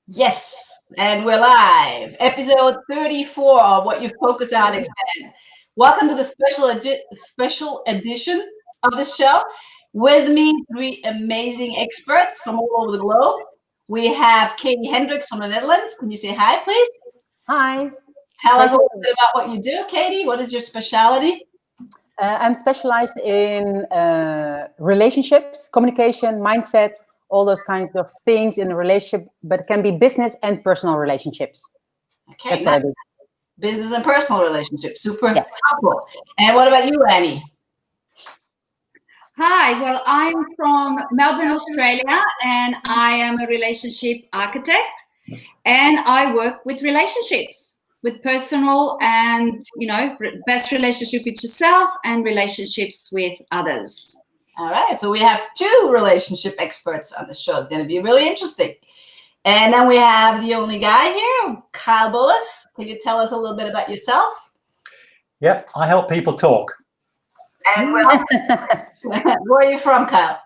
Yes, and we're live. Episode 34 of What You Focus on Expand. Welcome to the special edition of the show. With me, three amazing experts from all over the globe. We have Caty Hendriks from the Netherlands. Can you say hi, please? Hi. Tell us a little bit about what you do, Caty. What is your specialty? I'm specialized in relationships, communication, mindset, all those kinds of things in a relationship, but it can be business and personal relationships. Okay, that's what I do. Business and personal relationships. Super helpful. And what about you, Annie? Hi, well, I'm from Melbourne, Australia, and I am a relationship architect, and I work with relationships, with personal and, best relationship with yourself and relationships with others. All right, so we have two relationship experts on the show. It's going to be really interesting. And then we have the only guy here, Kyle Bullus. Can you tell us a little bit about yourself? Yep, I help people talk. And where are you from, Kyle?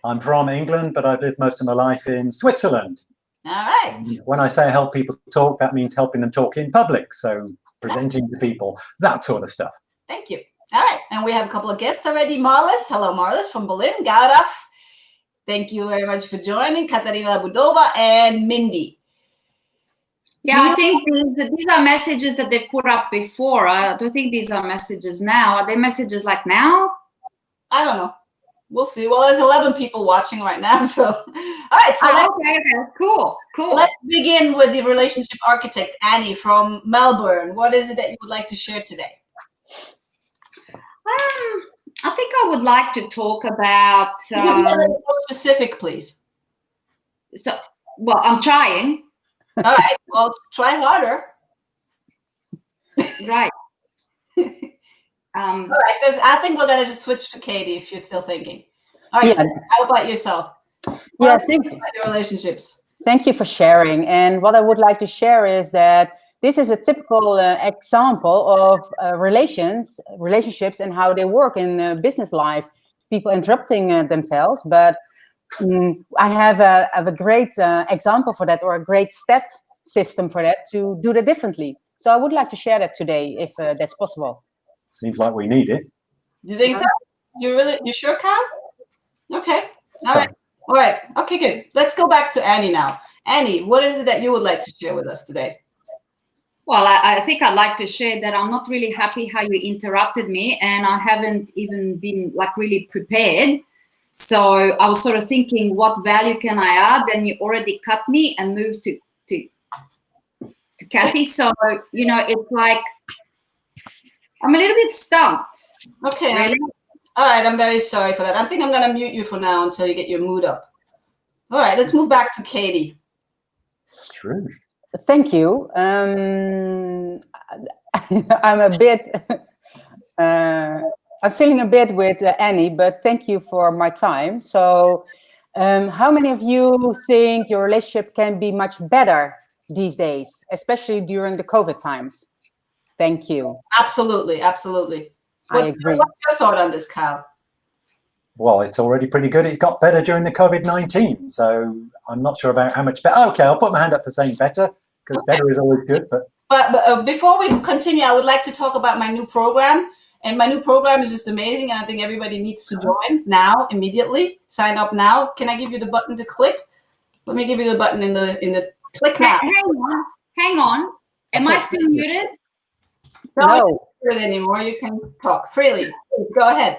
I'm from England, but I've lived most of my life in Switzerland. All right. When I say I help people talk, that means helping them talk in public. So presenting to people, that sort of stuff. Thank you. All right. And we have a couple of guests already. Marlis. Hello, Marlis from Berlin. Gaurav. Thank you very much for joining. Katarina Budova and Mindy. Yeah, I think these are messages that they put up before. I don't think these are messages now. Are they messages like now? I don't know. We'll see. Well, there's 11 people watching right now. So, all right. So okay. Cool. Let's begin with the relationship architect, Annie from Melbourne. What is it that you would like to share today? I think I would like to talk about. Can you be a little more specific, please? Well, I'm trying. All right. Well, try harder. Right. All right. I think we're gonna just switch to Caty if you're still thinking. All right. Yeah. How about yourself? Thank you. Your relationships. Thank you for sharing. And what I would like to share is that this is a typical example of relationships and how they work in business life. People interrupting themselves, but I have a great example for that, or a great step system for that to do that differently. So I would like to share that today, if that's possible. Seems like we need it. You think so? You sure, Kyle? Okay. All right. Okay, good. Let's go back to Annie now. Annie, what is it that you would like to share with us today? Well, I think I'd like to share that I'm not really happy how you interrupted me, and I haven't even been really prepared. So I was sort of thinking, what value can I add? Then you already cut me and moved to Caty. So, it's like I'm a little bit stumped. Okay. Really? All right. I'm very sorry for that. I think I'm going to mute you for now until you get your mood up. All right. Let's move back to Caty. Truth. Thank you. I'm a bit... I'm feeling a bit with Annie, but thank you for my time. So how many of you think your relationship can be much better these days, especially during the COVID times? Thank you. Absolutely. I agree. What's your thought on this, Kyle? Well, it's already pretty good. It got better during the COVID-19. So I'm not sure about how much better. Okay, I'll put my hand up for saying better, because better is always good. But before we continue, I would like to talk about my new program. And my new program is just amazing, and I think everybody needs to join now, immediately. Sign up now. Can I give you the button to click? Let me give you the button in the click now. Hang on. Am I still muted? No. You're not muted anymore. You can talk freely. Please, go ahead.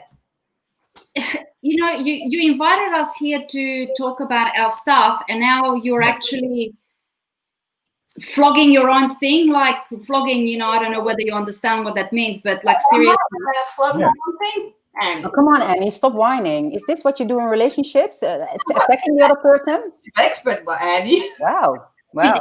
You invited us here to talk about our stuff, and now you're actually flogging your own thing, flogging, I don't know whether you understand what that means, but seriously. Flog my own thing? Oh, come on, Annie, stop whining. Is this what you do in relationships? Attacking the other person? Expert, Annie. Wow.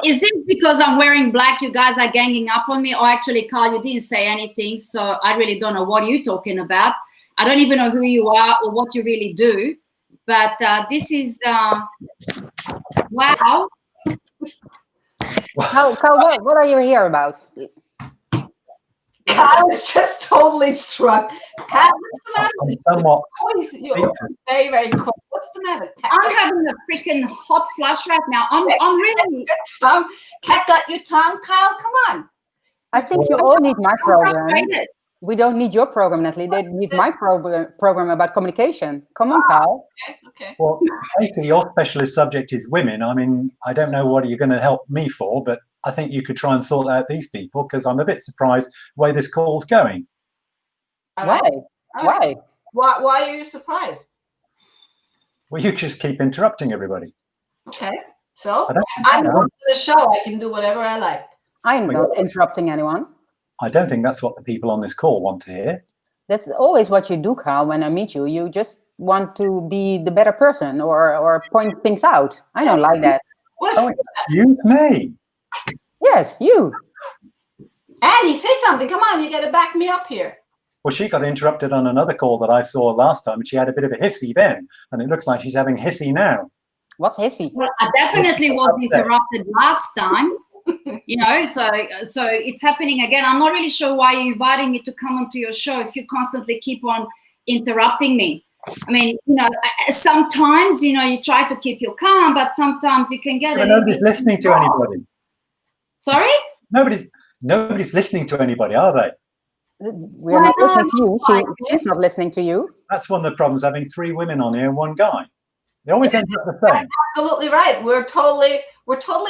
Is this because I'm wearing black, you guys are ganging up on me? Or actually, Kyle, you didn't say anything, so I really don't know what you're talking about. I don't even know who you are or what you really do. But this is, wow. Kyle, what are you here about? Kyle is just totally struck. Kyle, what's the matter? I'm somewhat You're very, very cold. What's the matter? I'm having a freaking hot flush right now. I'm really. Cat got your tongue, Kyle. Come on. I think you all need my program. frustrated. We don't need your program, Natalie. They need my program about communication. Come on, Kyle. Okay. Well, Katy, your specialist subject is women. I mean, I don't know what you're going to help me for, but I think you could try and sort out these people, because I'm a bit surprised the way this call's going. Why? Why? Why are you surprised? Well, you just keep interrupting everybody. Okay. So I'm on the show. I can do whatever I like. I'm not interrupting anyone. I don't think that's what the people on this call want to hear. That's always what you do, Kyle, when I meet you. You just want to be the better person or point things out. I don't like that. Excuse me. Yes, you. Annie, say something. Come on, you got to back me up here. Well, she got interrupted on another call that I saw last time, and she had a bit of a hissy then, and it looks like she's having hissy now. What's hissy? Well, I definitely was interrupted last time. You know, so it's happening again. I'm not really sure why you're inviting me to come onto your show if you constantly keep on interrupting me. I mean, you know, sometimes, you know, you try to keep your calm, but sometimes you can get nobody's listening to anybody. Sorry? Nobody's listening to anybody, are they? We're not listening to you. She's not listening to you. That's one of the problems, having 3 women on here and 1 guy. They always end up the same. That's absolutely right. We're totally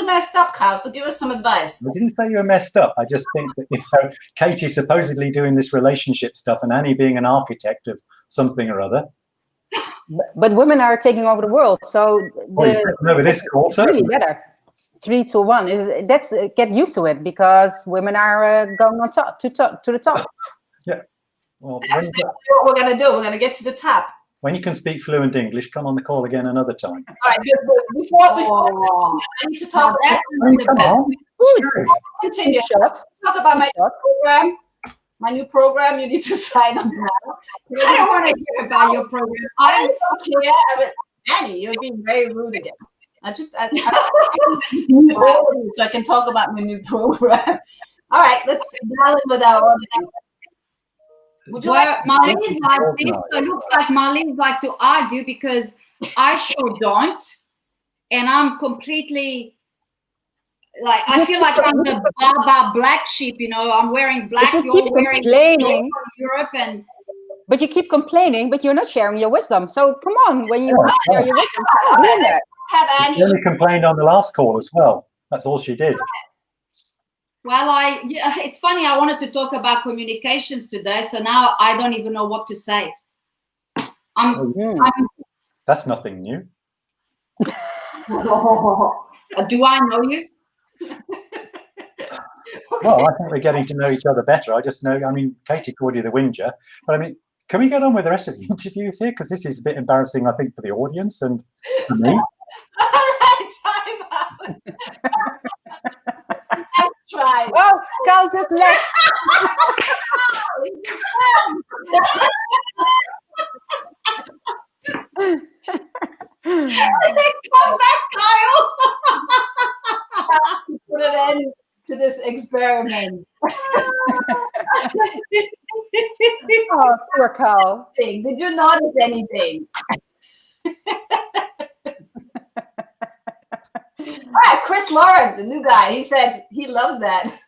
messed up, Kyle. So give us some advice. I didn't say you were messed up. I just think that if Katy's supposedly doing this relationship stuff and Annie being an architect of something or other. But women are taking over the world, so over this call, really better. 3 to 1 is that's get used to it, because women are going on top to the top. Yeah. Well, that's what we're gonna do. We're gonna get to the top. When you can speak fluent English, come on the call again another time. All right. Before I need to talk about continue. Talk about my program. My new program. You need to sign up now. I don't want to hear about your program. I don't care. Annie, you're being very rude again. I so I can talk about my new program. All right, let's dial in with our audience. Marlene's like this, so it looks like Marlene's like to argue, because I sure don't, and I'm completely like, I feel like I'm the Baba black sheep. You know, I'm wearing black. You're wearing complaining. Europe, and but you keep complaining, but you're not sharing your wisdom. So come on, when you share your wisdom, doing that. She only complained on the last call as well. That's all she did. Well, it's funny. I wanted to talk about communications today, so now I don't even know what to say. That's nothing new. Do I know you? Well, I think we're getting to know each other better. I just know, I mean, Katy called you the whinger, but I mean, can we get on with the rest of the interviews here? Because this is a bit embarrassing, I think, for the audience and for me. All right, time out. Let's try. Oh, Kyle just left. Come back, Kyle. Put an end to this experiment. Oh, poor Kyle. Did you notice anything? All right, Chris Lauren, the new guy, he says he loves that.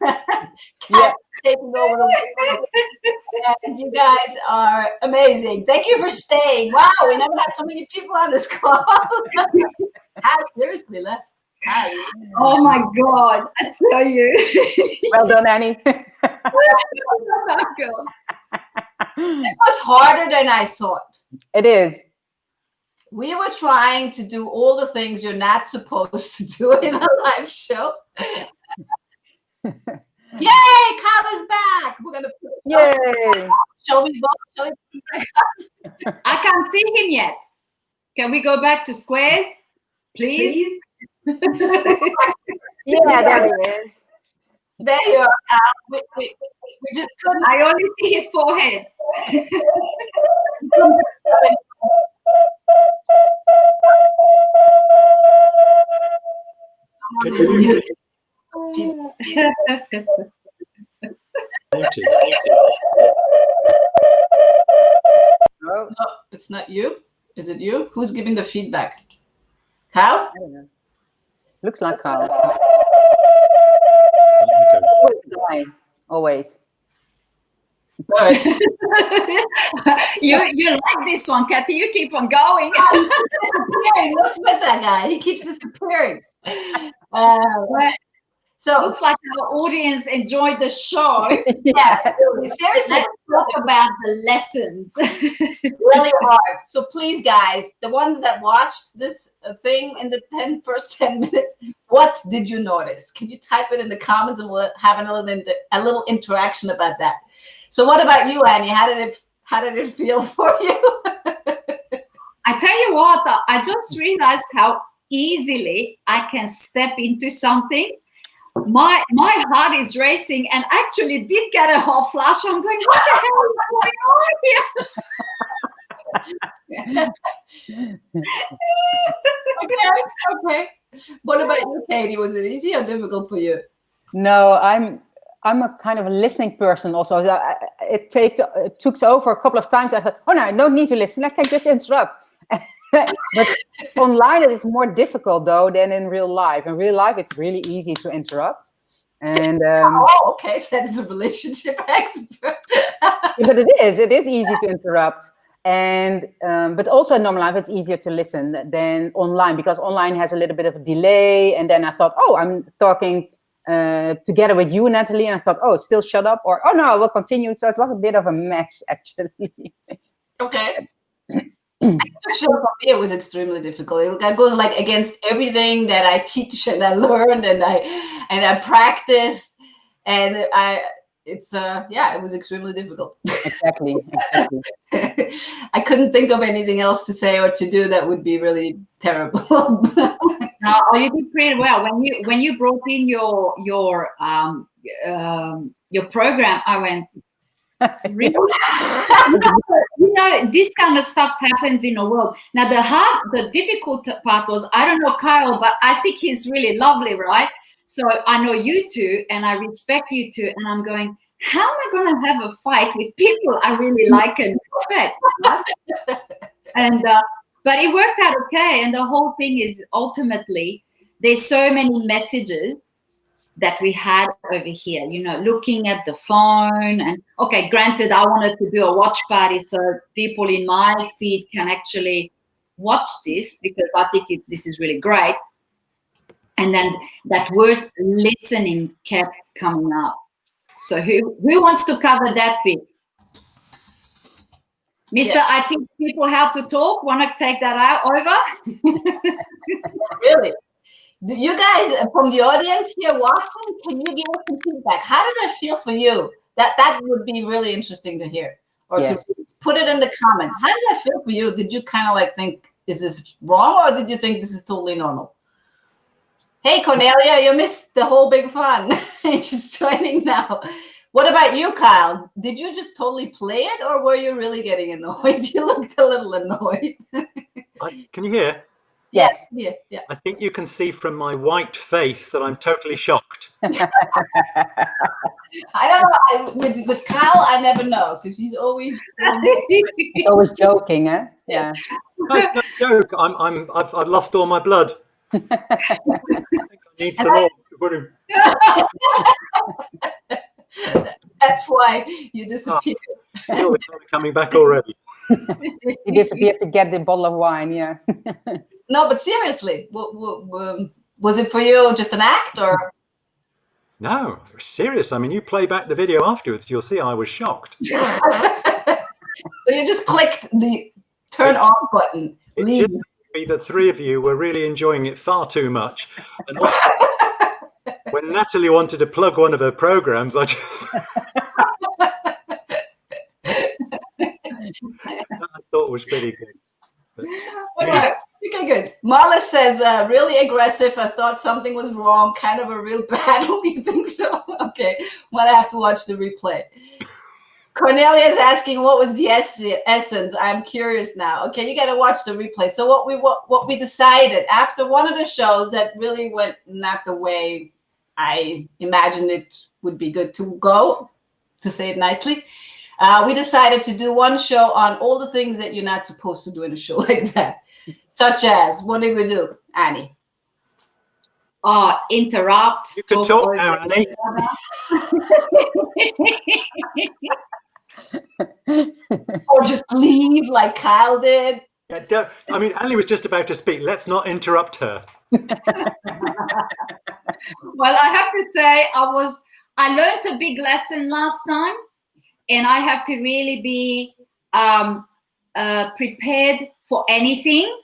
Yeah. Taking over the and you guys are amazing. Thank you for staying. Wow, we never had so many people on this call. How seriously left? Hi. Oh my God, I tell you. Well done, Annie. This was harder than I thought. It is. We were trying to do all the things you're not supposed to do in a live show. Yay, Kyle is back. We're gonna put Yay. Shall we vote? I can't see him yet. Can we go back to squares, please? Yeah, there he is. There you are. We just couldn't. I only see his forehead. Muted. Oh, No, it's not you. Is it you? Who's giving the feedback? Kyle? I don't know. Looks like Kyle. Okay. Always the guy. Always. All right. You like this one, Caty. You keep on going. Disappearing. What's with that guy? He keeps disappearing. So Looks like our audience enjoyed the show. yeah, really, seriously, Let's talk about the lessons. really hard. So please, guys, the ones that watched this thing in the first 10 minutes, what did you notice? Can you type it in the comments and we'll have a little interaction about that? So what about you, Annie? How did it feel for you? I tell you what, I just realized how easily I can step into something. My heart is racing, and actually did get a hot flash. I'm going, what the hell is going on here? Okay. What about you, Katie? Was it easy or difficult for you? No, I'm a kind of a listening person also. It took over a couple of times. I thought, oh no, I don't need to listen. I can just interrupt. But online it is more difficult though than in real life. In real life, it's really easy to interrupt. And Okay, so that's the relationship expert. but it is easy to interrupt. And but also in normal life, it's easier to listen than online, because online has a little bit of a delay. And then I thought, oh, I'm talking together with you, Natalie, and I thought, oh, still shut up, or oh no, I will continue. So it was a bit of a mess, actually. Okay. Sure, for me it was extremely difficult. It goes like against everything that I teach and I learned and I practiced, and it was extremely difficult. Exactly. I couldn't think of anything else to say or to do that would be really terrible. No, you did pretty well. When you brought in your program, I went, really? This kind of stuff happens in the world. Now the difficult part was, I don't know Kyle, but I think he's really lovely, right? So I know you two and I respect you two, and I'm going, how am I going to have a fight with people I really like and respect? Right? And but it worked out okay. And the whole thing is, ultimately, there's so many messages that we had over here, looking at the phone. And okay, granted, I wanted to do a watch party so people in my feed can actually watch this, because I think this is really great. And then that word listening kept coming up. So who wants to cover that bit? Mr. Yeah. I think people have to talk. Want to take that out over? Really? You guys from the audience here watching, can you give us some feedback? How did that feel for you? That would be really interesting to hear, or yes, to put it in the comments. How did that feel for you? Did you kind of like think, is this wrong, or did you think this is totally normal? Hey, Cornelia, you missed the whole big fun. She's joining now. What about you, Kyle? Did you just totally play it, or were you really getting annoyed? You looked a little annoyed. Can you hear? Yes. Yeah. I think you can see from my white face that I'm totally shocked. I don't know. With Kyle, I never know, because he's always joking, eh? Yeah. That's no joke. I've lost all my blood. I think I need some more. That's why you disappeared. You're coming back already. He disappeared to get the bottle of wine. Yeah. No, but seriously, was it for you just an act, or? No, serious. I mean, you play back the video afterwards, you'll see I was shocked. So you just clicked the turn on button. It just be that three of you were really enjoying it far too much. And also, when Natalie wanted to plug one of her programs, I just I thought was pretty good. But, Okay, good. Marla says, really aggressive. I thought something was wrong. Kind of a real battle. Do you think so? Okay, well, I have to watch the replay. Cornelia is asking, what was the essence? I'm curious now. Okay, you got to watch the replay. So what we decided after one of the shows that really went not the way I imagined it would be good to go, to say it nicely. We decided to do one show on all the things that you're not supposed to do in a show like that. Such as, what did we do, Annie? Interrupt. You could talk now, Annie. Or just leave like Kyle did. Yeah, I mean, Annie was just about to speak. Let's not interrupt her. Well, I have to say, I learned a big lesson last time, and I have to really be prepared for anything.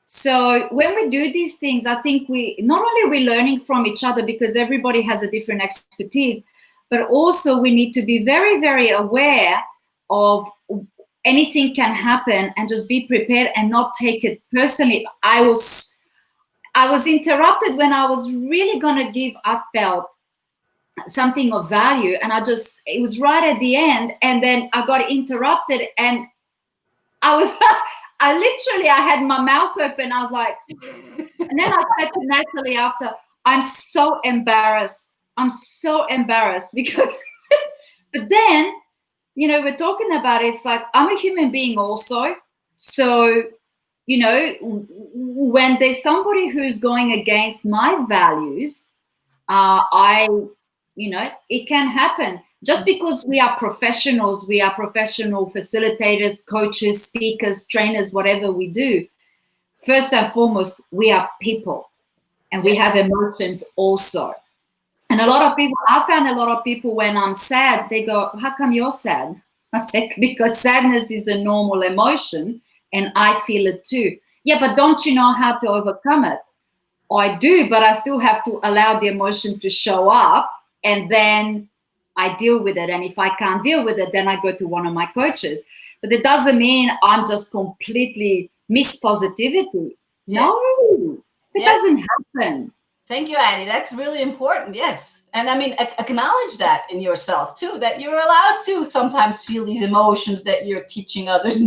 So when we do these things, I think not only we're learning from each other because everybody has a different expertise, but also we need to be very, very aware of anything can happen and just be prepared and not take it personally. I was interrupted when I was really gonna give, I felt, something of value, and it was right at the end, and then I got interrupted, and I had my mouth open. I was like, and then I said to Natalie after, I'm so embarrassed because, but then, we're talking about it. It's like, I'm a human being also. So, when there's somebody who's going against my values, it can happen. Just because we are professional facilitators, coaches, speakers, trainers, whatever we do, first and foremost, we are people and we have emotions also. And I found a lot of people when I'm sad, they go, how come you're sad? I said, because sadness is a normal emotion and I feel it too. Yeah, but don't you know how to overcome it? I do, but I still have to allow the emotion to show up, and then I deal with it. And if I can't deal with it, then I go to one of my coaches. But it doesn't mean I'm just completely miss positivity. Yeah. No, it doesn't happen. Thank you, Annie. That's really important. Yes. And I mean, acknowledge that in yourself too, that you're allowed to sometimes feel these emotions that you're teaching others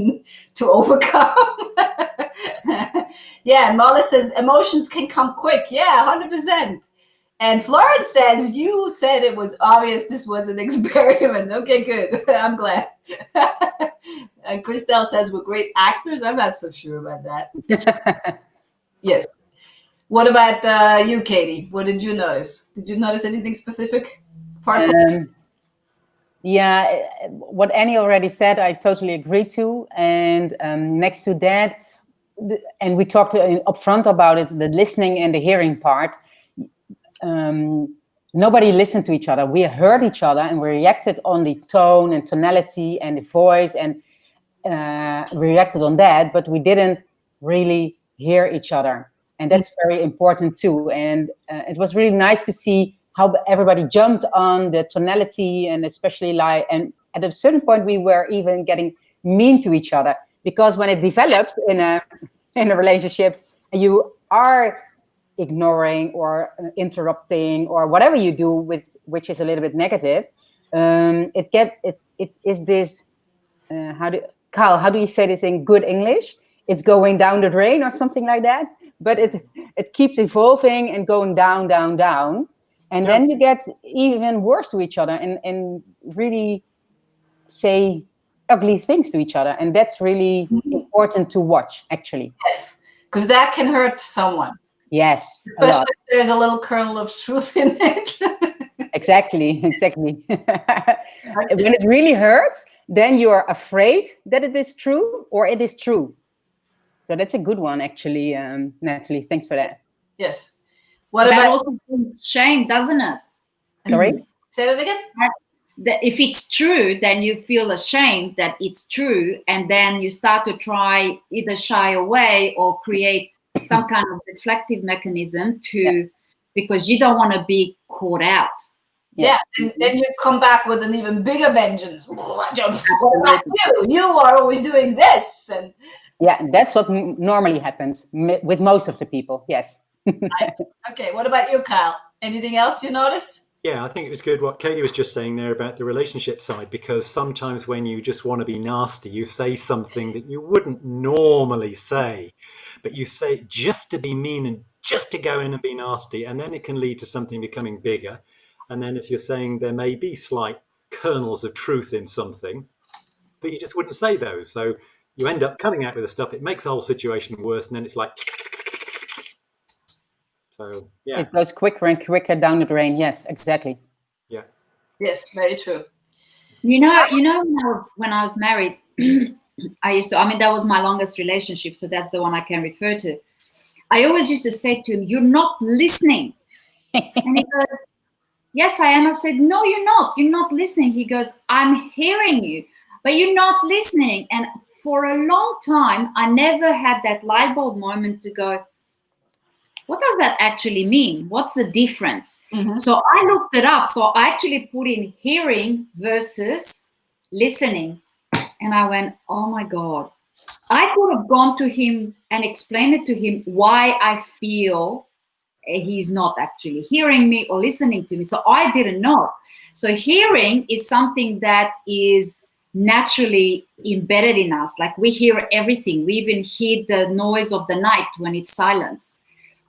to overcome. Yeah. Molly says emotions can come quick. Yeah, 100%. And Florence says, you said it was obvious this was an experiment. Okay, good. I'm glad. And Christelle says, we're great actors. I'm not so sure about that. Yes. What about you, Katie? What did you notice? Did you notice anything specific? Apart from yeah, what Annie already said, I totally agree to. And next to that, and we talked upfront about it, the listening and the hearing part. Nobody listened to each other. We heard each other and we reacted on the tone and tonality and the voice and reacted on that, but we didn't really hear each other. And that's very important too. And it was really nice to see how everybody jumped on the tonality, and especially and at a certain point we were even getting mean to each other, because when it develops in a relationship, you are ignoring or interrupting or whatever you do which is a little bit negative. It is this Kyle, how do you say this in good English? It's going down the drain or something like that. But it keeps evolving and going down, down, down. And then you get even worse to each other and really say ugly things to each other. And that's really important to watch, actually. Yes, because that can hurt someone. Yes. Especially if there's a little kernel of truth in it. Exactly. When it really hurts, then you're afraid that it is true or it is true. So that's a good one, actually, Natalie. Thanks for that. Yes. What about also shame, doesn't it? Sorry? Say that again? If it's true, then you feel ashamed that it's true, and then you start to try either shy away or create some kind of reflective mechanism because you don't want to be caught out. Yes. Yeah, and then you come back with an even bigger vengeance. What about you? You are always doing this. And yeah, that's what normally happens with most of the people. Yes. Nice. Okay, what about you, Kyle? Anything else you noticed? Yeah, I think it was good what Katie was just saying there about the relationship side, because sometimes when you just want to be nasty, you say something that you wouldn't normally say, but you say it just to be mean and just to go in and be nasty, and then it can lead to something becoming bigger. And then, as you're saying, there may be slight kernels of truth in something, but you just wouldn't say those. So you end up coming out with the stuff. It makes the whole situation worse, and then it's like. So yeah, It goes quicker and quicker down the drain. Yes, exactly. yeah. Yes, very true. You know, when I was married, that was my longest relationship, so that's the one I can refer to. I always used to say to him, "You're not listening." And he goes, "Yes, I am." I said, "No, you're not. You're not listening." He goes, "I'm hearing you, but you're not listening." And for a long time, I never had that light bulb moment to go, what does that actually mean? What's the difference? Mm-hmm. So I looked it up. So I actually put in hearing versus listening. And I went, oh my God. I could have gone to him and explained it to him why I feel he's not actually hearing me or listening to me. So I didn't know. So hearing is something that is naturally embedded in us. Like we hear everything. We even hear the noise of the night when it's silence.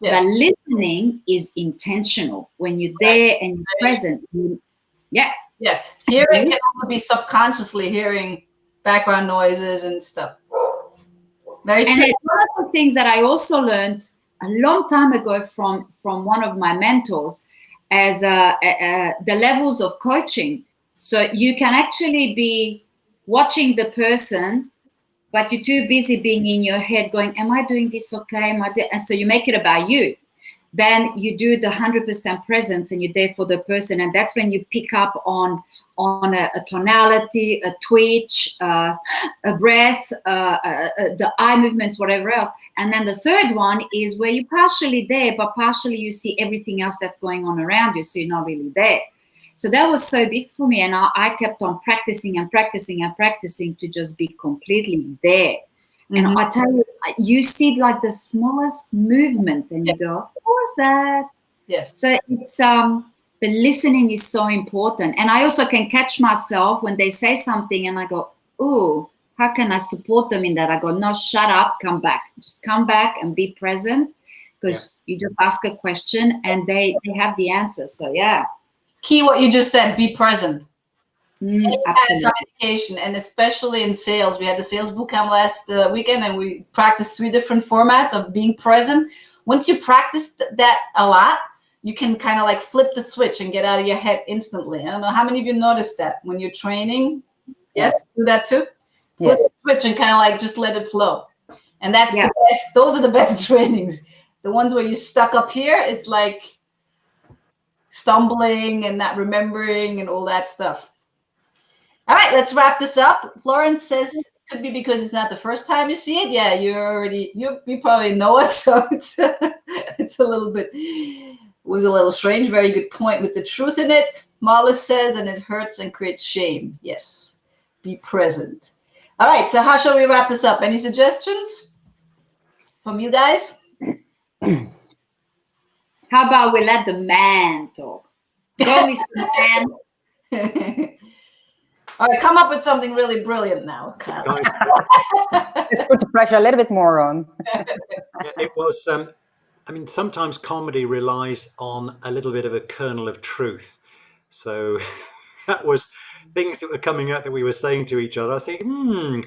Yes. But listening is intentional. When you're there and you're present. Yeah. Yes. Hearing can also be subconsciously hearing background noises and stuff. Very true. And one of the things that I also learned a long time ago from one of my mentors as the levels of coaching. So you can actually be watching the person, but you're too busy being in your head going, am I doing this okay? And so you make it about you. Then you do the 100% presence and you're there for the person. And that's when you pick up on a tonality, a twitch, a breath, the eye movements, whatever else. And then the third one is where you're partially there, but partially you see everything else that's going on around you. So you're not really there. So that was so big for me. And I kept on practicing and practicing and practicing to just be completely there. And I tell you, you see like the smallest movement and you go, what was that? Yes. So it's, but listening is so important. And I also can catch myself when they say something and I go, ooh, how can I support them in that? I go, no, shut up, come back. Just come back and be present because you just ask a question and they have the answer. So yeah. Key what you just said, be present. Absolutely. And especially in sales. We had the sales bootcamp last weekend and we practiced 3 different formats of being present. Once you practice that a lot, you can kind of like flip the switch and get out of your head instantly. I don't know how many of you noticed that when you're training. Yes, do that too. Flip the switch and kind of like just let it flow. And that's the best. Those are the best trainings. The ones where you're stuck up here, it's like stumbling and not remembering and all that stuff. All right, let's wrap this up. Florence says it could be because it's not the first time you see it. Yeah, you probably know us, so it's a little bit, it was a little strange. Very good point with the truth in it. Marla says, and it hurts and creates shame. Yes, be present. All right, so how shall we wrap this up? Any suggestions from you guys? How about we let the man talk? Go, Mr. Man. All right, come up with something really brilliant now, Kyle. Let's put the pressure a little bit more on. It was, sometimes comedy relies on a little bit of a kernel of truth. So that was things that were coming out that we were saying to each other. I was saying,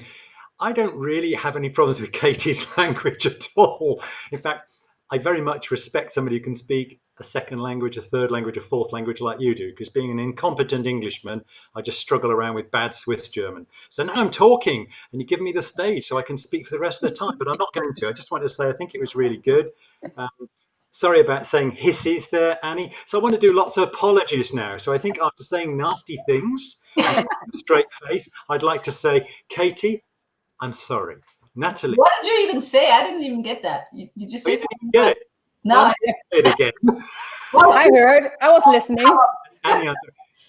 I don't really have any problems with Caty's language at all. In fact, I very much respect somebody who can speak a second language, a third language, a fourth language like you do, because being an incompetent Englishman, I just struggle around with bad Swiss German. So now I'm talking and you give me the stage so I can speak for the rest of the time, but I'm not going to. I just wanted to say I think it was really good. Sorry about saying hissies there, Annie. So I want to do lots of apologies now. So I think after saying nasty things, straight face, I'd like to say, Caty, I'm sorry. Natalie. What did you even say? I didn't even get that. Did you say something? Get it? No, I didn't. Say it again. I heard. I was listening. Annie,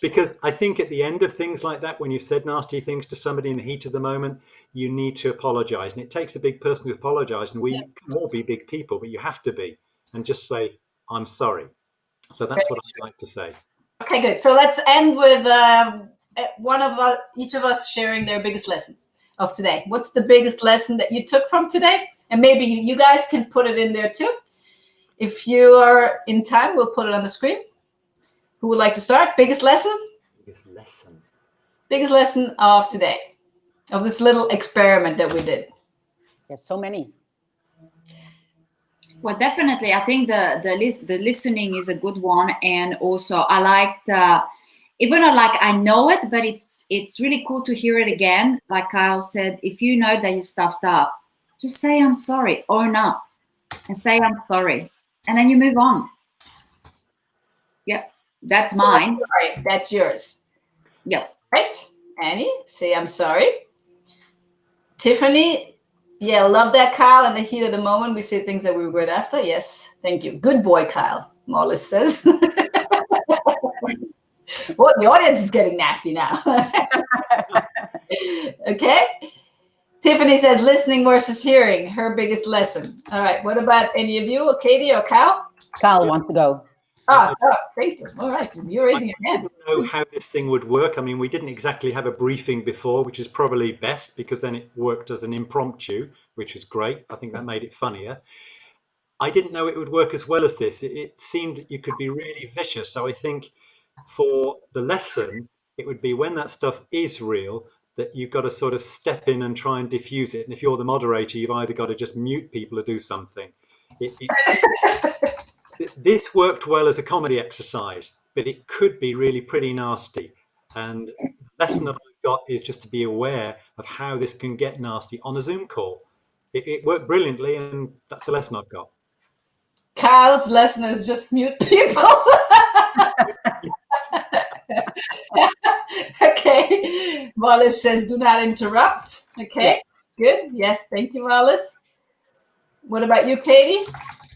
because I think at the end of things like that, when you've said nasty things to somebody in the heat of the moment, you need to apologize. And it takes a big person to apologize. And we can all be big people, but you have to be. And just say, I'm sorry. So that's what I'd like to say. Okay, good. So let's end with each of us sharing their biggest lesson of today. What's the biggest lesson that you took from today? And maybe you guys can put it in there too. If you are in time, we'll put it on the screen. Who would like to start? Biggest lesson? Biggest lesson. Biggest lesson of today, of this little experiment that we did. There's so many. Well, definitely. I think the listening is a good one, and also I liked, even though like I know it, but it's really cool to hear it again. Like Kyle said, if you know that you stuffed up, just say I'm sorry, own up, and say I'm sorry, and then you move on. Yep, that's mine. Sorry, that's yours. Yep. Right, Annie, say I'm sorry. Tiffany. Yeah, love that, Kyle. In the heat of the moment, we say things that we regret after. Yes, thank you. Good boy, Kyle, Mollis says. Well, the audience is getting nasty now. Okay. Tiffany says listening versus hearing, her biggest lesson. All right. What about any of you, Katie or Kyle? Kyle wants to go. Oh, thank you. All right. You're raising your hand. I didn't know how this thing would work. I mean, we didn't exactly have a briefing before, which is probably best because then it worked as an impromptu, which was great. I think that made it funnier. I didn't know it would work as well as this. It seemed you could be really vicious. So I think for the lesson, it would be when that stuff is real, that you've got to sort of step in and try and diffuse it. And if you're the moderator, you've either got to just mute people or do something. This worked well as a comedy exercise, but it could be really pretty nasty. And the lesson that I've got is just to be aware of how this can get nasty on a Zoom call. It worked brilliantly, and that's the lesson I've got. Kyle's lesson is just mute people. Okay. Wallace says, do not interrupt. Okay. Good. Yes. Thank you, Wallace. What about you, Katie?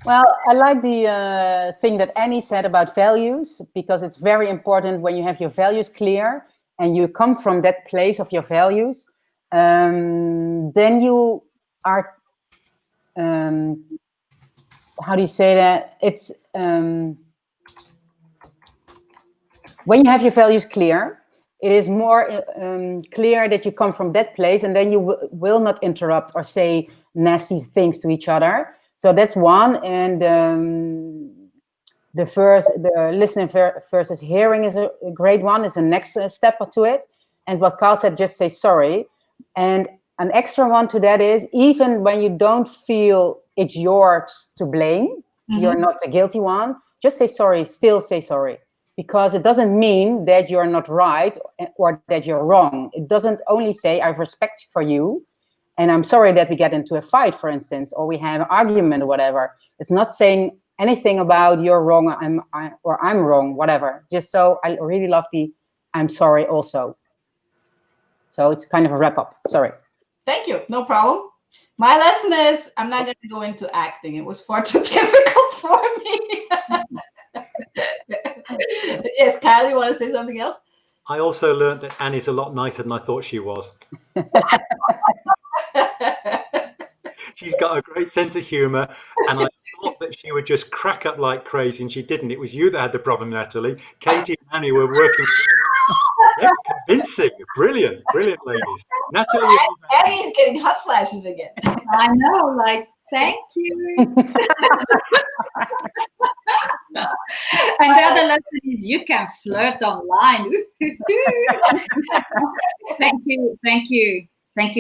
Well, I like the thing that Annie said about values, because it's very important when you have your values clear and you come from that place of your values, then you are, how do you say that? It's when you have your values clear, it is more clear that you come from that place, and then you will not interrupt or say nasty things to each other. So that's one. And the listening versus hearing is a great one. It's the next step to it. And what Kyle said, just say sorry. And an extra one to that is, even when you don't feel it's yours to blame, you're not the guilty one, just say sorry, still say sorry. Because it doesn't mean that you're not right or that you're wrong. It doesn't only say I have respect for you, and I'm sorry that we get into a fight, for instance, or we have an argument or whatever. It's not saying anything about you're wrong or I'm wrong, whatever. Just so I really love the I'm sorry also. So it's kind of a wrap up. Sorry. Thank you. No problem. My lesson is I'm not going to go into acting. It was far too difficult for me. Yes, Kyle, you want to say something else? I also learned that Annie's a lot nicer than I thought she was. She's got a great sense of humour, and I thought that she would just crack up like crazy, and she didn't. It was you that had the problem, Natalie. Katie and Annie were working with her. Convincing. Brilliant ladies. Natalie. Annie's getting hot flashes again. I know, like, thank you. And the other lesson is you can flirt online. Thank you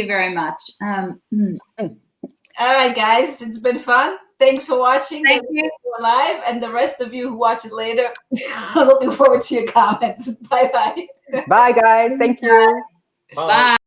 very much. All right, guys, it's been fun. Thanks for watching. Thank you. Live, and the rest of you who watch it later, I'm looking forward to your comments. Bye-bye. Bye, guys. Thank you. Bye. Bye.